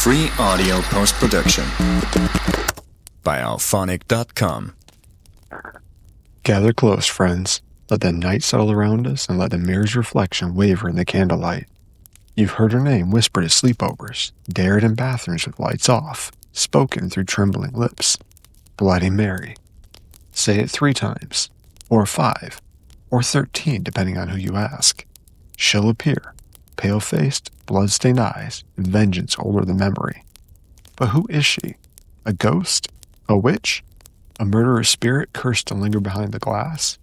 Free audio post-production by alphonic.com. Gather close, friends. Let the night settle around us and let the mirror's reflection waver in the candlelight. You've heard her name whispered at sleepovers, dared in bathrooms with lights off, spoken through trembling lips. Bloody Mary. Say it 3 times, or 5, or 13 depending on who you ask. She'll appear, pale-faced, blood-stained eyes, vengeance older than memory. But who is she? A ghost? A witch? A murderous spirit cursed to linger behind the glass?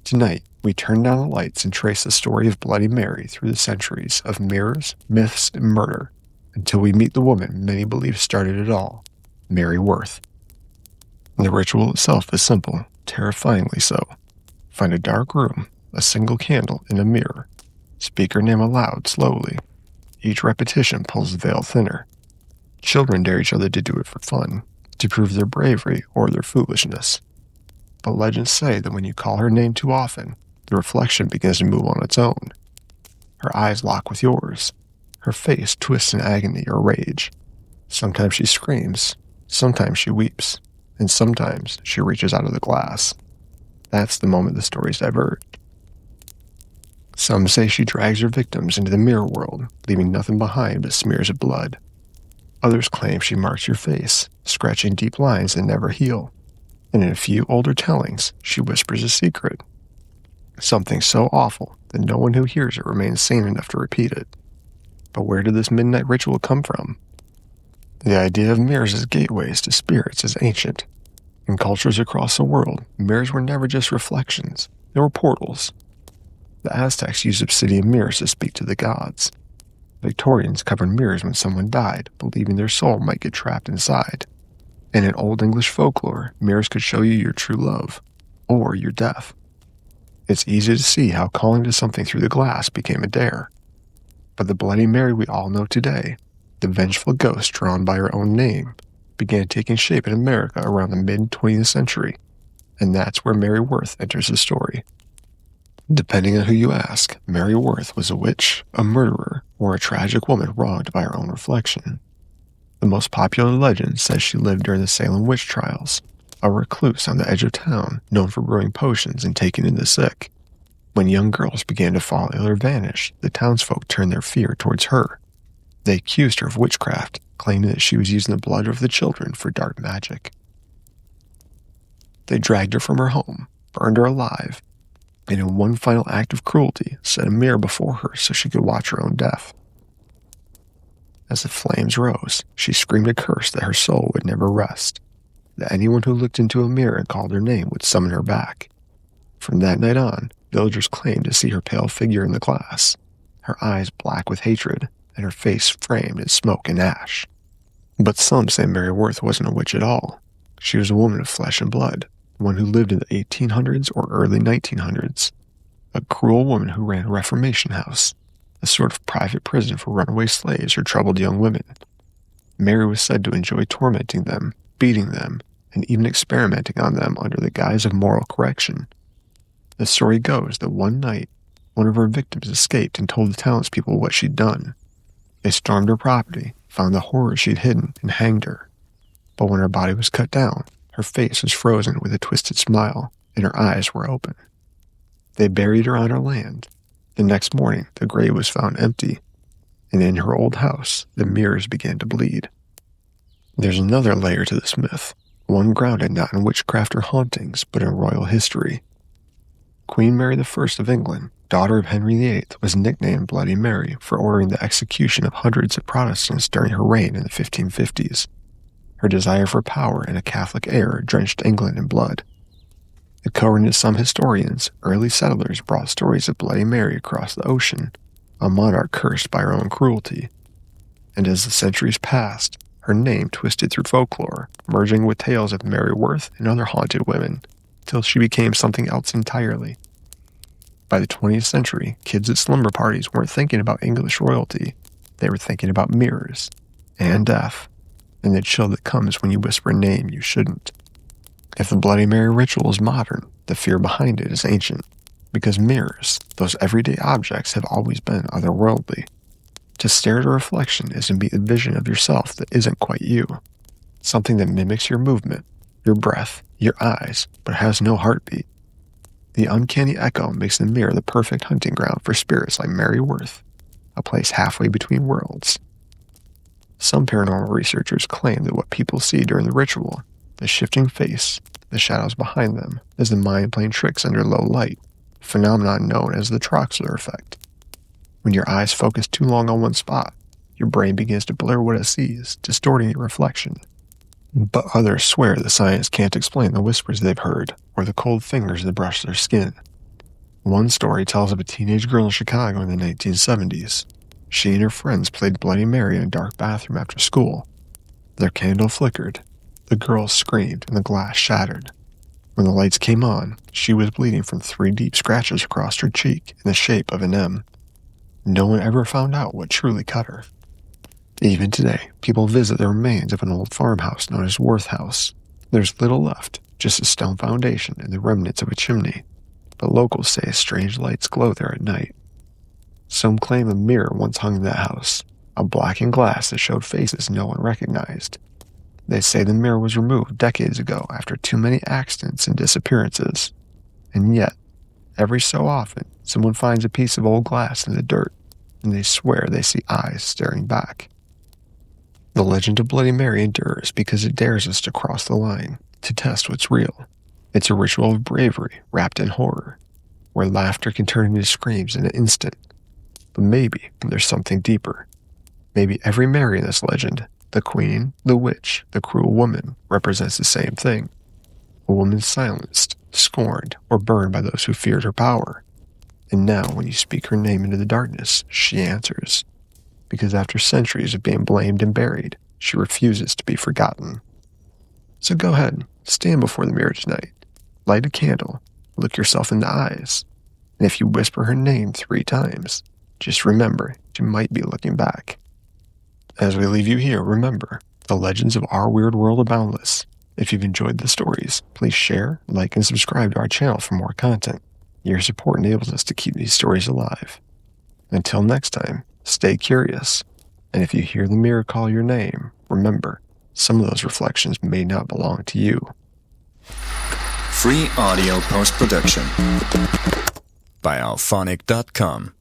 Tonight, we turn down the lights and trace the story of Bloody Mary through the centuries of mirrors, myths, and murder, until we meet the woman many believe started it all, Mary Worth. The ritual itself is simple, terrifyingly so. Find a dark room, a single candle, and a mirror. Speak her name aloud slowly. Each repetition pulls the veil thinner. Children dare each other to do it for fun, to prove their bravery or their foolishness. But legends say that when you call her name too often, the reflection begins to move on its own. Her eyes lock with yours. Her face twists in agony or rage. Sometimes she screams, sometimes she weeps, and sometimes she reaches out of the glass. That's the moment the stories diverge. Some say she drags her victims into the mirror world, leaving nothing behind but smears of blood. Others claim she marks your face, scratching deep lines that never heal. And in a few older tellings, she whispers a secret. Something so awful that no one who hears it remains sane enough to repeat it. But where did this midnight ritual come from? The idea of mirrors as gateways to spirits is ancient. In cultures across the world, mirrors were never just reflections. They were portals. The Aztecs used obsidian mirrors to speak to the gods. Victorians covered mirrors when someone died, believing their soul might get trapped inside. And in Old English folklore, mirrors could show you your true love, or your death. It's easy to see how calling to something through the glass became a dare. But the Bloody Mary we all know today, the vengeful ghost drawn by her own name, began taking shape in America around the mid-20th century. And that's where Mary Worth enters the story. Depending on who you ask, Mary Worth was a witch, a murderer, or a tragic woman wronged by her own reflection. The most popular legend says she lived during the Salem witch trials, a recluse on the edge of town known for brewing potions and taking in the sick. When young girls began to fall ill or vanish, the townsfolk turned their fear towards her. They accused her of witchcraft, claiming that she was using the blood of the children for dark magic. They dragged her from her home, burned her alive, and in one final act of cruelty, set a mirror before her so she could watch her own death. As the flames rose, she screamed a curse that her soul would never rest, that anyone who looked into a mirror and called her name would summon her back. From that night on, villagers claimed to see her pale figure in the glass, her eyes black with hatred, and her face framed in smoke and ash. But some say Mary Worth wasn't a witch at all. She was a woman of flesh and blood, one who lived in the 1800s or early 1900s, a cruel woman who ran a Reformation house, a sort of private prison for runaway slaves or troubled young women. Mary was said to enjoy tormenting them, beating them, and even experimenting on them under the guise of moral correction. The story goes that one night, one of her victims escaped and told the townspeople what she'd done. They stormed her property, found the horror she'd hidden, and hanged her. But when her body was cut down, her face was frozen with a twisted smile, and her eyes were open. They buried her on her land. The next morning, the grave was found empty, and in her old house, the mirrors began to bleed. There's another layer to this myth, one grounded not in witchcraft or hauntings, but in royal history. Queen Mary I of England, daughter of Henry VIII, was nicknamed Bloody Mary for ordering the execution of hundreds of Protestants during her reign in the 1550s. Her desire for power and a Catholic heir drenched England in blood. According to some historians, early settlers brought stories of Bloody Mary across the ocean, a monarch cursed by her own cruelty. And as the centuries passed, her name twisted through folklore, merging with tales of Mary Worth and other haunted women, till she became something else entirely. By the 20th century, kids at slumber parties weren't thinking about English royalty. They were thinking about mirrors, and death, and the chill that comes when you whisper a name you shouldn't. If the Bloody Mary ritual is modern, the fear behind it is ancient, because mirrors, those everyday objects, have always been otherworldly. To stare at a reflection is to meet a vision of yourself that isn't quite you. Something that mimics your movement, your breath, your eyes, but has no heartbeat. The uncanny echo makes the mirror the perfect hunting ground for spirits like Mary Worth, a place halfway between worlds. Some paranormal researchers claim that what people see during the ritual, the shifting face, the shadows behind them, is the mind playing tricks under low light, a phenomenon known as the Troxler effect. When your eyes focus too long on one spot, your brain begins to blur what it sees, distorting your reflection. But others swear that science can't explain the whispers they've heard, or the cold fingers that brush their skin. One story tells of a teenage girl in Chicago in the 1970s. She and her friends played Bloody Mary in a dark bathroom after school. Their candle flickered, the girl screamed, and the glass shattered. When the lights came on, she was bleeding from 3 deep scratches across her cheek in the shape of an M. No one ever found out what truly cut her. Even today, people visit the remains of an old farmhouse known as Worth House. There's little left, just a stone foundation and the remnants of a chimney, but locals say strange lights glow there at night. Some claim a mirror once hung in that house, a blackened glass that showed faces no one recognized. They say the mirror was removed decades ago after too many accidents and disappearances. And yet, every so often, someone finds a piece of old glass in the dirt, and they swear they see eyes staring back. The legend of Bloody Mary endures because it dares us to cross the line, to test what's real. It's a ritual of bravery wrapped in horror, where laughter can turn into screams in an instant. But maybe there's something deeper. Maybe every Mary in this legend, the queen, the witch, the cruel woman, represents the same thing. A woman silenced, scorned, or burned by those who feared her power. And now when you speak her name into the darkness, she answers. Because after centuries of being blamed and buried, she refuses to be forgotten. So go ahead, stand before the mirror tonight, light a candle, look yourself in the eyes, and if you whisper her name 3 times, just remember she might be looking back. As we leave you here, remember, the legends of our weird world are boundless. If you've enjoyed the stories, please share, like, and subscribe to our channel for more content. Your support enables us to keep these stories alive. Until next time, stay curious, and if you hear the mirror call your name, remember, some of those reflections may not belong to you. Free audio post-production by alphonic.com.